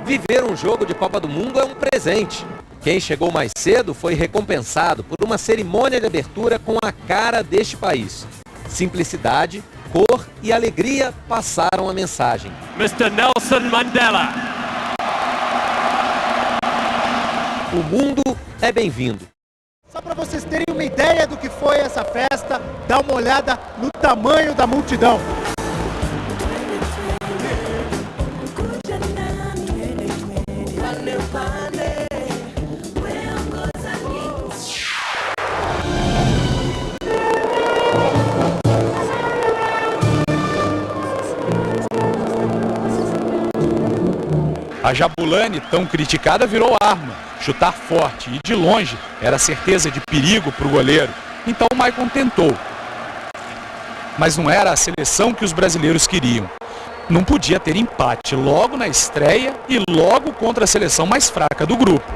Viver um jogo de Copa do Mundo é um presente. Quem chegou mais cedo foi recompensado por uma cerimônia de abertura com a cara deste país. Simplicidade, cor e alegria passaram a mensagem. Mr. Nelson Mandela. O mundo é bem-vindo. Só para vocês terem uma ideia do que foi essa festa, dá uma olhada no tamanho da multidão. A Jabulani, tão criticada, virou arma. Chutar forte e de longe era certeza de perigo para o goleiro. Então o Maicon tentou. Mas não era a seleção que os brasileiros queriam. Não podia ter empate logo na estreia e logo contra a seleção mais fraca do grupo.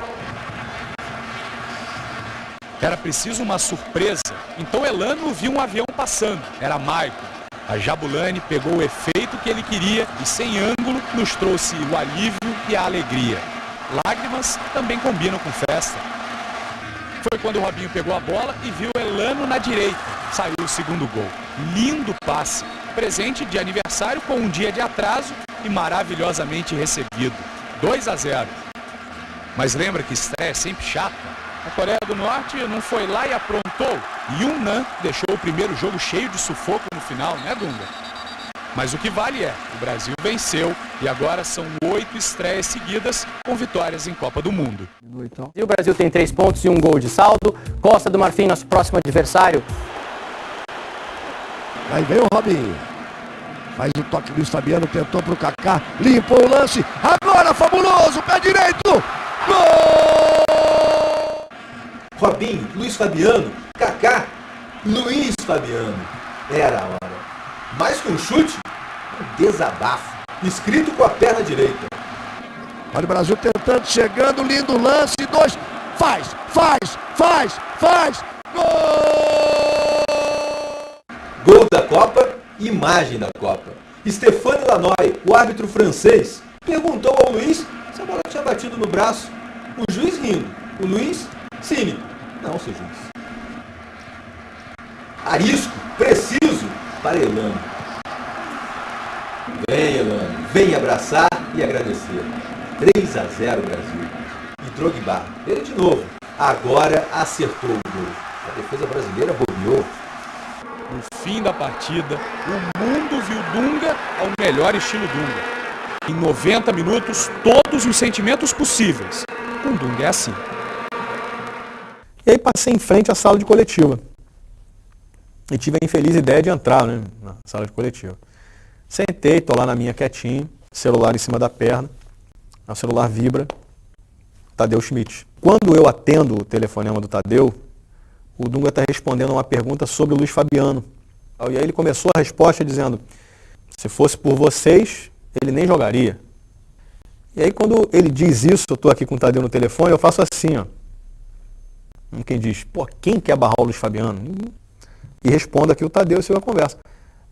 Era preciso uma surpresa. Então Elano viu um avião passando. Era Maicon. A Jabulani pegou o efeito que ele queria e, sem ângulo, nos trouxe o alívio e a alegria. Lágrimas também combinam com festa. Foi quando o Robinho pegou a bola e viu Elano na direita. Saiu o segundo gol. Lindo passe. Presente de aniversário com um dia de atraso e maravilhosamente recebido. 2-0. Mas lembra que estreia é sempre chata? A Coreia do Norte não foi lá e aprontou. Yunnan deixou o primeiro jogo cheio de sufoco no final, né, Dunga? Mas o que vale é, o Brasil venceu e agora são 8 estreias seguidas com vitórias em Copa do Mundo. E o Brasil tem 3 pontos e 1 gol de saldo. Costa do Marfim, nosso próximo adversário. Aí vem o Robinho. Faz o toque, Luiz Fabiano tentou pro Kaká. Limpou o lance. Agora, fabuloso, pé direito. Gol! Robinho, Luiz Fabiano, Kaká, Luiz Fabiano. Era a hora. Mais que um chute, um desabafo. Escrito com a perna direita. Olha o Brasil tentando, chegando, lindo lance. 2, faz. Gol! Gol da Copa, imagem da Copa. Stéphane Lannoy, o árbitro francês, perguntou ao Luiz se a bola tinha batido no braço. O juiz rindo. O Luiz, cínico. Não, seu juiz. Arisco, preciso, para Elano. Vem, Elano, vem abraçar e agradecer. 3-0 Brasil. E Drogba, ele de novo. Agora acertou o gol. A defesa brasileira bobeou. No fim da partida, o mundo viu Dunga ao melhor estilo Dunga. Em 90 minutos, todos os sentimentos possíveis. Com Dunga é assim. E aí passei em frente à sala de coletiva. E tive a infeliz ideia de entrar, né, na sala de coletiva. Sentei, tô lá na minha quietinho, celular em cima da perna, o celular vibra, Tadeu Schmidt. Quando eu atendo o telefonema do Tadeu, o Dunga está respondendo uma pergunta sobre o Luiz Fabiano. E aí ele começou a resposta dizendo, se fosse por vocês, ele nem jogaria. E aí quando ele diz isso, eu estou aqui com o Tadeu no telefone, eu faço assim, ó. Quem diz, pô, quem quer barrar o Luiz Fabiano? E respondo aqui o Tadeu e sigo a conversa.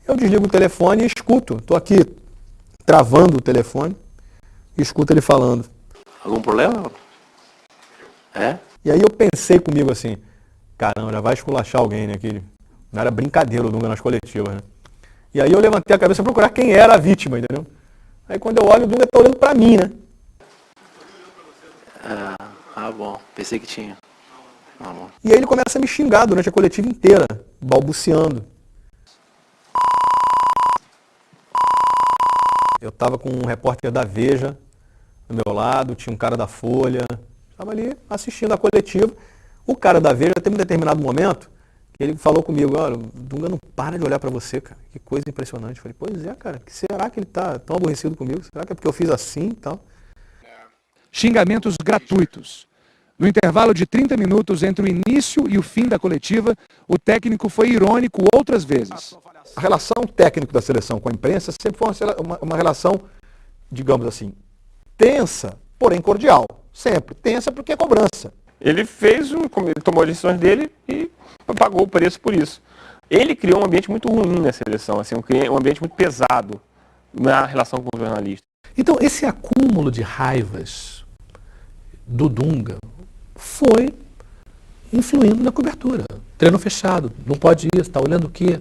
Eu desligo o telefone e escuto. Estou aqui travando o telefone e escuto ele falando. Algum problema? É? E aí eu pensei comigo assim, caramba, já vai esculachar alguém, né? Que não era brincadeira o Dunga nas coletivas, né? E aí eu levantei a cabeça para procurar quem era a vítima, entendeu? Aí quando eu olho, o Dunga está olhando para mim, né? Bom, pensei que tinha. E aí ele começa a me xingar durante a coletiva inteira, balbuciando. Eu estava com um repórter da Veja do meu lado, tinha um cara da Folha, estava ali assistindo a coletiva. O cara da Veja teve um determinado momento que ele falou comigo, olha, o Dunga não para de olhar para você, cara, que coisa impressionante. Eu falei, pois é, cara, que será que ele está tão aborrecido comigo? Será que é porque eu fiz assim e tal? Xingamentos gratuitos. No intervalo de 30 minutos entre o início e o fim da coletiva, o técnico foi irônico outras vezes. A relação técnico da seleção com a imprensa sempre foi uma relação, digamos assim, tensa, porém cordial. Sempre. Tensa porque é cobrança. Ele ele tomou as decisões dele e pagou o preço por isso. Ele criou um ambiente muito ruim na seleção, assim, um ambiente muito pesado na relação com o jornalista. Então, esse acúmulo de raivas do Dunga foi influindo na cobertura. Treino fechado, não pode ir, está olhando o quê?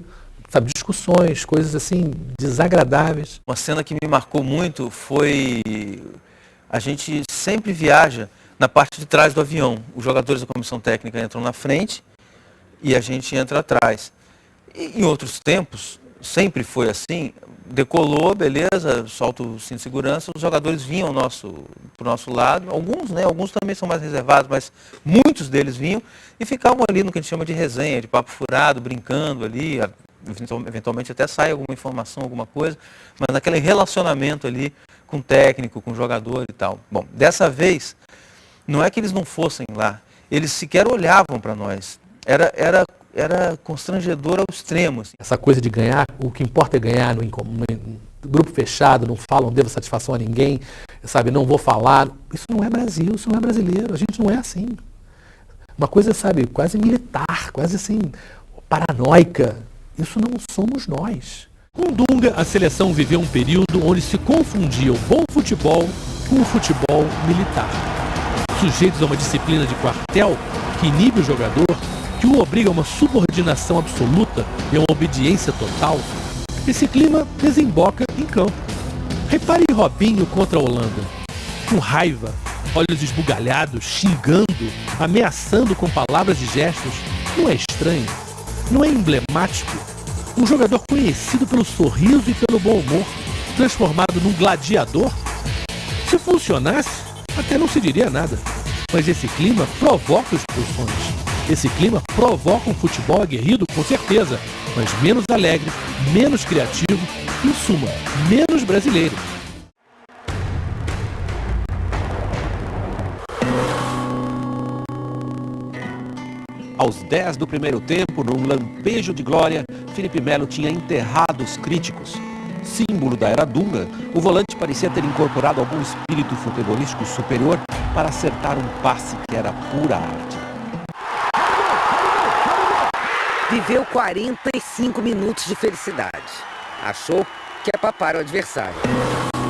Sabe, discussões, coisas assim desagradáveis. Uma cena que me marcou muito foi... A gente sempre viaja na parte de trás do avião. Os jogadores da comissão técnica entram na frente e a gente entra atrás. E em outros tempos, sempre foi assim, decolou, beleza, solta o cinto de segurança, os jogadores vinham pro nosso lado, alguns, né, alguns também são mais reservados, mas muitos deles vinham e ficavam ali no que a gente chama de resenha, de papo furado, brincando ali, eventualmente até sai alguma informação, alguma coisa, mas naquele relacionamento ali com o técnico, com o jogador e tal. Bom, dessa vez, não é que eles não fossem lá, eles sequer olhavam para nós, era constrangedor ao extremo. Assim. Essa coisa de ganhar, o que importa é ganhar no grupo fechado, não falo, não devo satisfação a ninguém, sabe, não vou falar. Isso não é Brasil, isso não é brasileiro, a gente não é assim. Uma coisa, sabe, quase militar, quase assim, paranoica. Isso não somos nós. Com Dunga, a seleção viveu um período onde se confundia o bom futebol com o futebol militar. Sujeitos a uma disciplina de quartel que inibe o jogador, que o obriga a uma subordinação absoluta e a uma obediência total, esse clima desemboca em campo. Repare em Robinho contra a Holanda. Com raiva, olhos esbugalhados, xingando, ameaçando com palavras e gestos. Não é estranho? Não é emblemático? Um jogador conhecido pelo sorriso e pelo bom humor, transformado num gladiador? Se funcionasse, até não se diria nada. Mas esse clima provoca expulsões. Esse clima provoca um futebol aguerrido, com certeza, mas menos alegre, menos criativo, em suma, menos brasileiro. Aos 10 do primeiro tempo, num lampejo de glória, Felipe Melo tinha enterrado os críticos. Símbolo da era Dunga, o volante parecia ter incorporado algum espírito futebolístico superior para acertar um passe que era pura arte. Viveu 45 minutos de felicidade. Achou que ia papar o adversário.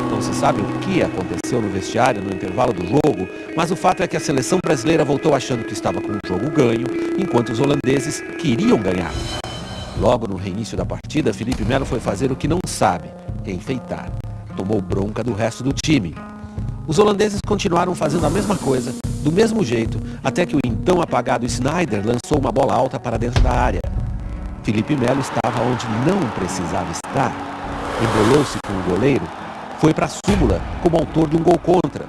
Não se sabe o que aconteceu no vestiário no intervalo do jogo, mas o fato é que a seleção brasileira voltou achando que estava com o jogo ganho, enquanto os holandeses queriam ganhar. Logo no reinício da partida, Felipe Melo foi fazer o que não sabe, enfeitar. Tomou bronca do resto do time. Os holandeses continuaram fazendo a mesma coisa, do mesmo jeito, até que o então apagado Sneijder lançou uma bola alta para dentro da área. Felipe Melo estava onde não precisava estar. Embolou-se com o goleiro, foi para a súmula como autor de um gol contra.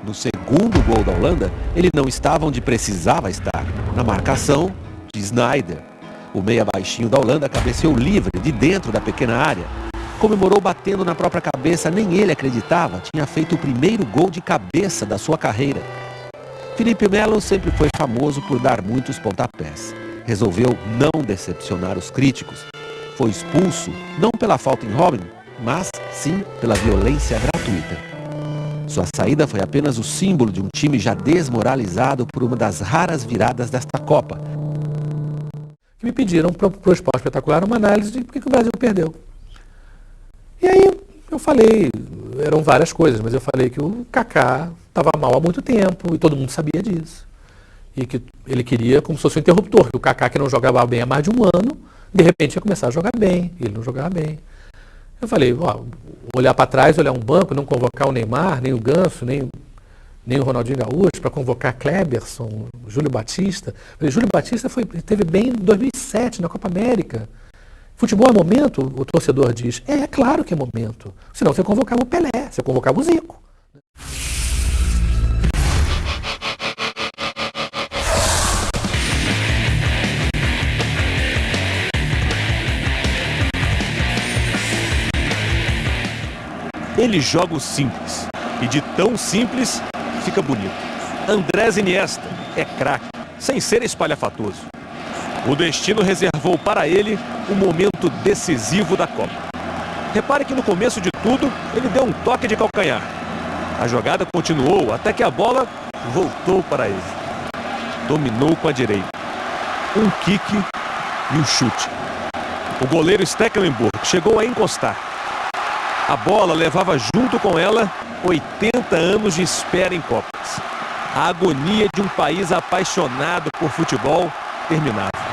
No segundo gol da Holanda, ele não estava onde precisava estar, na marcação de Sneijder. O meia baixinho da Holanda cabeceou livre de dentro da pequena área. Comemorou batendo na própria cabeça, nem ele acreditava, tinha feito o primeiro gol de cabeça da sua carreira. Felipe Melo sempre foi famoso por dar muitos pontapés. Resolveu não decepcionar os críticos. Foi expulso, não pela falta em Robin, mas sim pela violência gratuita. Sua saída foi apenas o símbolo de um time já desmoralizado por uma das raras viradas desta Copa. Que me pediram para o Esporte Espetacular uma análise de por que o Brasil perdeu. E aí eu falei, eram várias coisas, mas eu falei que o Kaká estava mal há muito tempo e todo mundo sabia disso. E que ele queria como se fosse um interruptor, que o Kaká, que não jogava bem há mais de um ano, de repente ia começar a jogar bem, e ele não jogava bem. Eu falei, ó, olhar para trás, olhar um banco, não convocar o Neymar, nem o Ganso, nem o Ronaldinho Gaúcho, para convocar Kleberson, Júlio Batista. Eu falei, Júlio Batista teve bem em 2007, na Copa América. Futebol é momento, o torcedor diz. É claro que é momento. Senão você convocava o Pelé, você convocava o Zico. Ele joga o simples. E de tão simples, fica bonito. Andrés Iniesta é craque, sem ser espalhafatoso. O destino reservou para ele o momento decisivo da Copa. Repare que no começo de tudo, ele deu um toque de calcanhar. A jogada continuou até que a bola voltou para ele. Dominou com a direita. Um kick e um chute. O goleiro Stekelenburg chegou a encostar. A bola levava junto com ela 80 anos de espera em Copas. A agonia de um país apaixonado por futebol terminava.